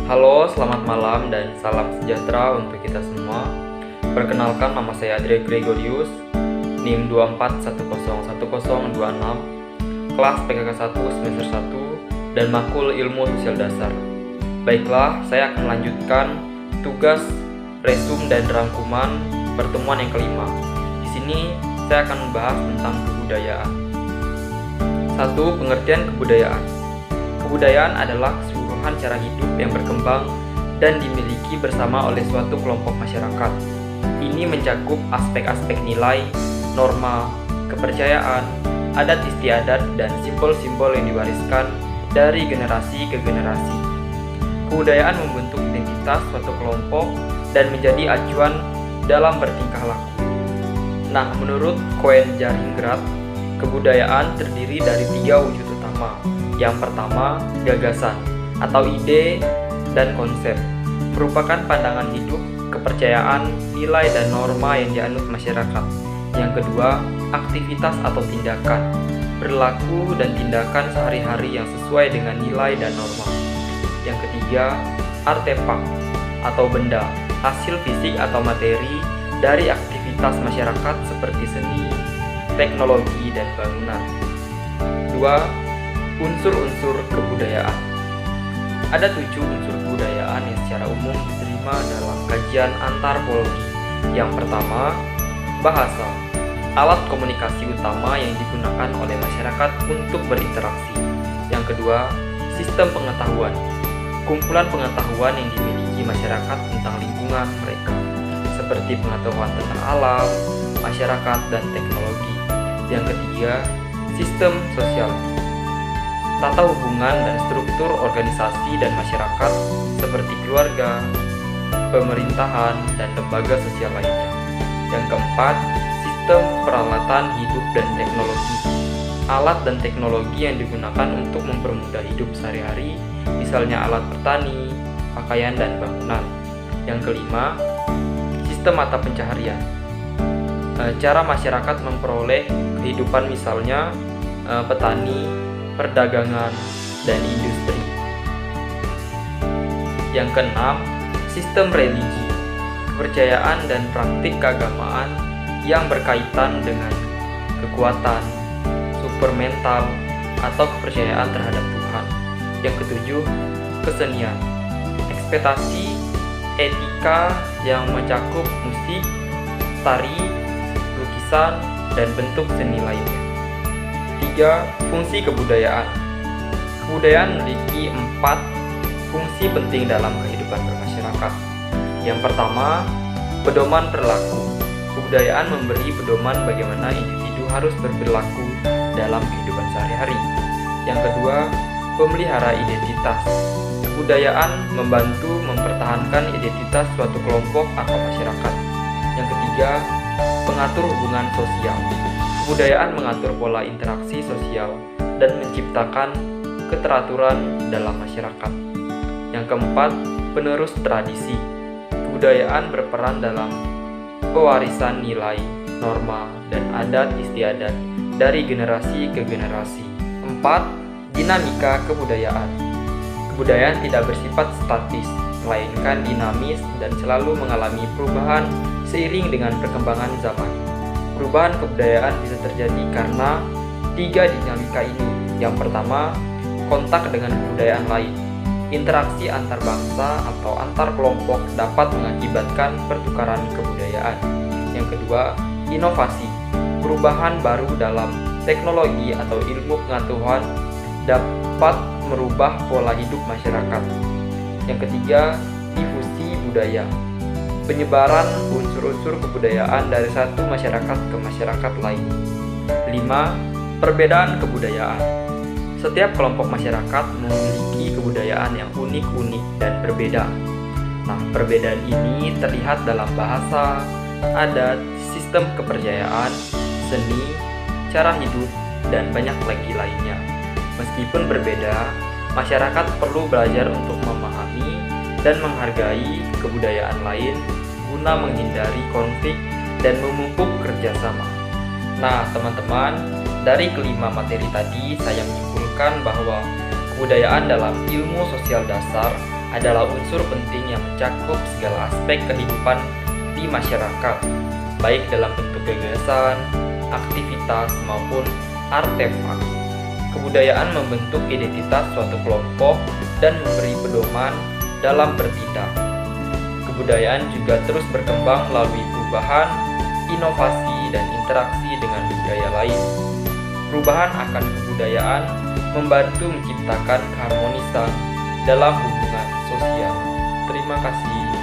Halo, selamat malam dan salam sejahtera untuk kita semua. Perkenalkan, nama saya Adria Gregorius, NIM 24101026, kelas PKK 1 semester 1 dan Makul Ilmu Sosial Dasar. Baiklah, saya akan melanjutkan tugas resum dan rangkuman pertemuan yang kelima. Di sini saya akan membahas tentang kebudayaan. 1. Pengertian kebudayaan. Kebudayaan adalah keseluruhan cara hidup yang berkembang dan dimiliki bersama oleh suatu kelompok masyarakat. Ini mencakup aspek-aspek nilai, norma, kepercayaan, adat istiadat, dan simbol-simbol yang diwariskan dari generasi ke generasi. Kebudayaan membentuk identitas suatu kelompok dan menjadi acuan dalam bertingkah laku. Nah, menurut Cohen-Jaringgrath, kebudayaan terdiri dari 3 wujud utama. Yang pertama, gagasan atau ide dan konsep, merupakan pandangan hidup, kepercayaan, nilai dan norma yang dianut masyarakat. Yang kedua, aktivitas atau tindakan, perilaku dan tindakan sehari-hari yang sesuai dengan nilai dan norma. Yang ketiga, artefak atau benda, hasil fisik atau materi dari aktivitas masyarakat seperti seni, teknologi, dan bangunan. 2. Unsur-unsur kebudayaan. Ada 7 unsur kebudayaan yang secara umum diterima dalam kajian antropologi. Yang pertama, bahasa, alat komunikasi utama yang digunakan oleh masyarakat untuk berinteraksi. Yang kedua, sistem pengetahuan, kumpulan pengetahuan yang dimiliki masyarakat tentang lingkungan mereka, seperti pengetahuan tentang alam, masyarakat, dan teknologi. Yang ketiga, sistem sosial, tata hubungan dan struktur organisasi dan masyarakat seperti keluarga, pemerintahan, dan lembaga sosial lainnya. Yang keempat, sistem peralatan hidup dan teknologi, alat dan teknologi yang digunakan untuk mempermudah hidup sehari-hari, misalnya alat bertani, pakaian, dan bangunan. Yang kelima, sistem mata pencaharian, cara masyarakat memperoleh kehidupan, misalnya petani, perdagangan, dan industri. Yang keenam, sistem religi, kepercayaan dan praktik keagamaan yang berkaitan dengan kekuatan, supermental, atau kepercayaan terhadap Tuhan. Yang ketujuh, kesenian, ekspektasi, etika yang mencakup musik, tari, lukisan, dan bentuk seni lainnya. 3. Fungsi kebudayaan. Kebudayaan memiliki 4 fungsi penting dalam kehidupan bermasyarakat. Yang pertama, pedoman perilaku. Kebudayaan memberi pedoman bagaimana individu harus berperilaku dalam kehidupan sehari-hari. Yang kedua, pemelihara identitas. Kebudayaan membantu mempertahankan identitas suatu kelompok atau masyarakat. Yang ketiga, pengatur hubungan sosial. Kebudayaan mengatur pola interaksi sosial dan menciptakan keteraturan dalam masyarakat. Yang keempat, penerus tradisi. Kebudayaan berperan dalam pewarisan nilai, norma, dan adat istiadat dari generasi ke generasi. 4. Dinamika kebudayaan. Kebudayaan tidak bersifat statis, melainkan dinamis dan selalu mengalami perubahan seiring dengan perkembangan zaman. Perubahan kebudayaan bisa terjadi karena 3 dinamika ini. Yang pertama, kontak dengan kebudayaan lain. Interaksi antar bangsa atau antar kelompok dapat mengakibatkan pertukaran kebudayaan. Yang kedua, inovasi. Perubahan baru dalam teknologi atau ilmu pengetahuan dapat merubah pola hidup masyarakat. Yang ketiga, difusi budaya. Penyebaran unsur-unsur kebudayaan dari satu masyarakat ke masyarakat lain. 5. Perbedaan kebudayaan. Setiap kelompok masyarakat memiliki kebudayaan yang unik-unik dan berbeda. Nah, perbedaan ini terlihat dalam bahasa, adat, sistem kepercayaan, seni, cara hidup, dan banyak lagi lainnya. Meskipun berbeda, masyarakat perlu belajar untuk memahami dan menghargai kebudayaan lain guna menghindari konflik dan memupuk kerjasama. Nah, teman-teman, dari kelima materi tadi saya menyimpulkan bahwa kebudayaan dalam ilmu sosial dasar adalah unsur penting yang mencakup segala aspek kehidupan di masyarakat, baik dalam bentuk gagasan, aktivitas, maupun artefak. Kebudayaan membentuk identitas suatu kelompok dan memberi pedoman dalam bertindak. Kebudayaan juga terus berkembang melalui perubahan, inovasi, dan interaksi dengan budaya lain. Perubahan akan kebudayaan membantu menciptakan keharmonisan dalam hubungan sosial. Terima kasih.